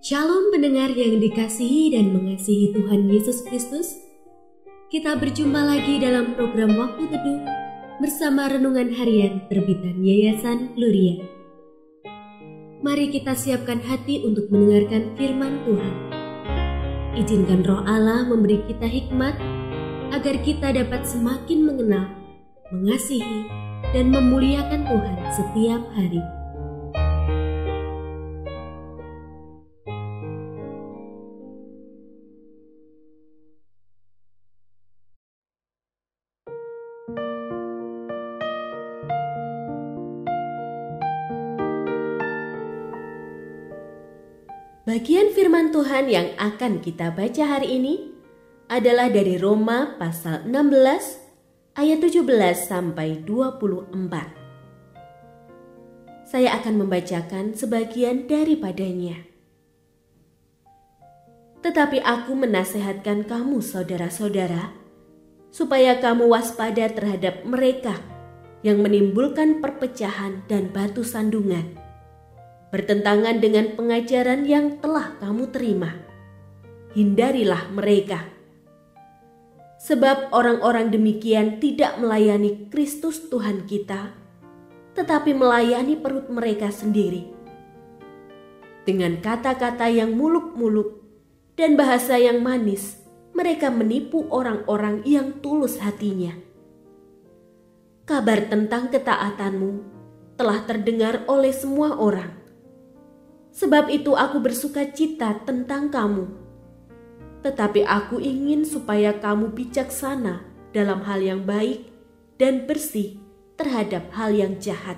Shalom pendengar yang dikasihi dan mengasihi Tuhan Yesus Kristus. Kita berjumpa lagi dalam program Waktu Teduh bersama Renungan Harian terbitan Yayasan Gloria. Mari kita siapkan hati untuk mendengarkan firman Tuhan. Izinkan Roh Allah memberi kita hikmat agar kita dapat semakin mengenal, mengasihi, dan memuliakan Tuhan setiap hari. Bagian firman Tuhan yang akan kita baca hari ini adalah dari Roma pasal 16 ayat 17 sampai 24. Saya akan membacakan sebagian daripadanya. Tetapi aku menasehatkan kamu saudara-saudara, supaya kamu waspada terhadap mereka yang menimbulkan perpecahan dan batu sandungan, bertentangan dengan pengajaran yang telah kamu terima. Hindarilah mereka. Sebab orang-orang demikian tidak melayani Kristus Tuhan kita, tetapi melayani perut mereka sendiri. Dengan kata-kata yang muluk-muluk dan bahasa yang manis, mereka menipu orang-orang yang tulus hatinya. Kabar tentang ketaatanmu telah terdengar oleh semua orang. Sebab itu aku bersuka cita tentang kamu. Tetapi aku ingin supaya kamu bijaksana dalam hal yang baik dan bersih terhadap hal yang jahat.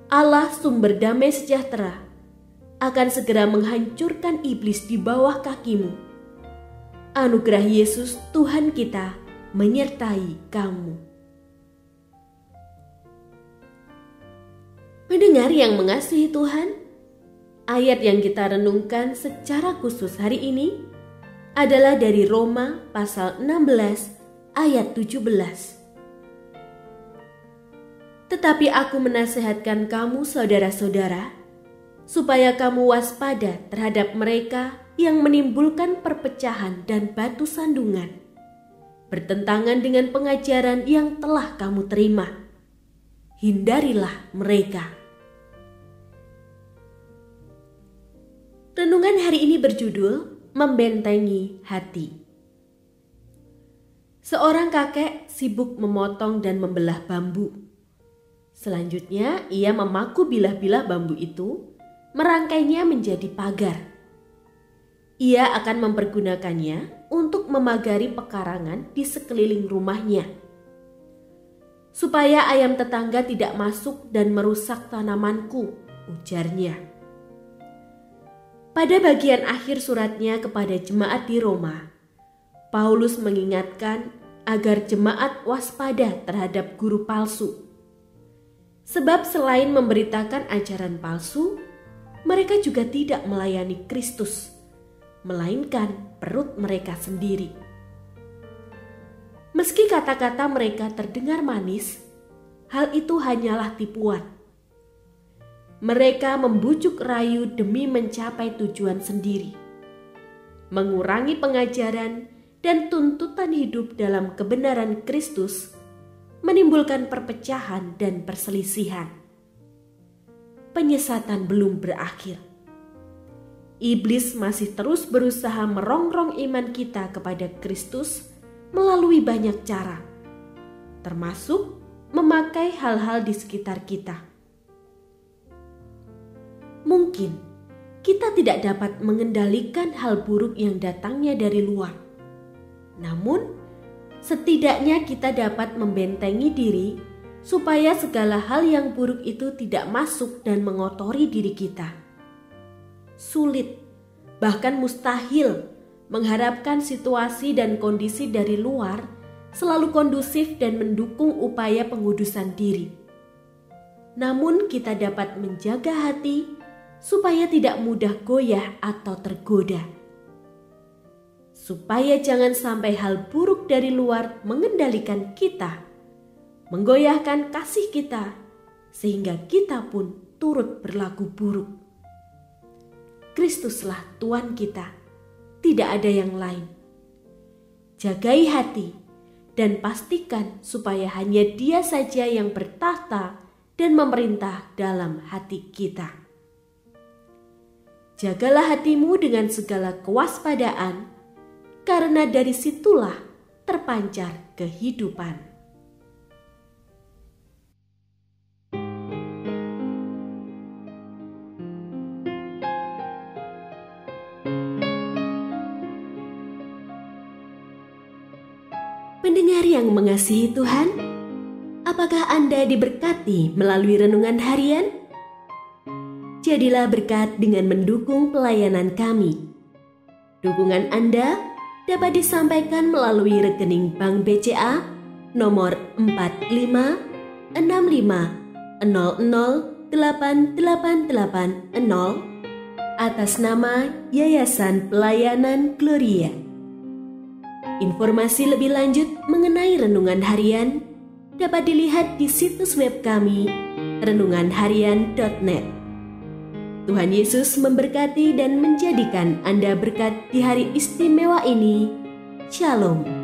Allah sumber damai sejahtera akan segera menghancurkan iblis di bawah kakimu. Anugerah Yesus Tuhan kita menyertai kamu. Mendengar yang mengasihi Tuhan, ayat yang kita renungkan secara khusus hari ini adalah dari Roma pasal 16 ayat 17. Tetapi aku menasehatkan kamu saudara-saudara, supaya kamu waspada terhadap mereka yang menimbulkan perpecahan dan batu sandungan, bertentangan dengan pengajaran yang telah kamu terima. Hindarilah mereka. Renungan hari ini berjudul Membentengi Hati. Seorang kakek sibuk memotong dan membelah bambu. Selanjutnya ia memaku bilah-bilah bambu itu, merangkainya menjadi pagar. Ia akan mempergunakannya untuk memagari pekarangan di sekeliling rumahnya, supaya ayam tetangga tidak masuk dan merusak tanamanku, ujarnya. Pada bagian akhir suratnya kepada jemaat di Roma, Paulus mengingatkan agar jemaat waspada terhadap guru palsu. Sebab selain memberitakan ajaran palsu, mereka juga tidak melayani Kristus, melainkan perut mereka sendiri. Meski kata-kata mereka terdengar manis, hal itu hanyalah tipuan. Mereka membujuk rayu demi mencapai tujuan sendiri, mengurangi pengajaran dan tuntutan hidup dalam kebenaran Kristus, menimbulkan perpecahan dan perselisihan. Penyesatan belum berakhir. Iblis masih terus berusaha merongrong iman kita kepada Kristus melalui banyak cara, termasuk memakai hal-hal di sekitar kita. Mungkin kita tidak dapat mengendalikan hal buruk yang datangnya dari luar. Namun, setidaknya kita dapat membentengi diri supaya segala hal yang buruk itu tidak masuk dan mengotori diri kita. Sulit, bahkan mustahil mengharapkan situasi dan kondisi dari luar selalu kondusif dan mendukung upaya pengudusan diri. Namun kita dapat menjaga hati supaya tidak mudah goyah atau tergoda. Supaya jangan sampai hal buruk dari luar mengendalikan kita, menggoyahkan kasih kita, sehingga kita pun turut berlaku buruk. Kristuslah Tuhan kita, tidak ada yang lain. Jagai hati dan pastikan supaya hanya Dia saja yang bertahta dan memerintah dalam hati kita. Jagalah hatimu dengan segala kewaspadaan, karena dari situlah terpancar kehidupan. Pendengar yang mengasihi Tuhan, apakah Anda diberkati melalui renungan harian? Jadilah berkat dengan mendukung pelayanan kami. Dukungan Anda dapat disampaikan melalui rekening Bank BCA nomor 4565008880 atas nama Yayasan Pelayanan Gloria. Informasi lebih lanjut mengenai renungan harian dapat dilihat di situs web kami renunganharian.net. Tuhan Yesus memberkati dan menjadikan Anda berkat di hari istimewa ini. Shalom.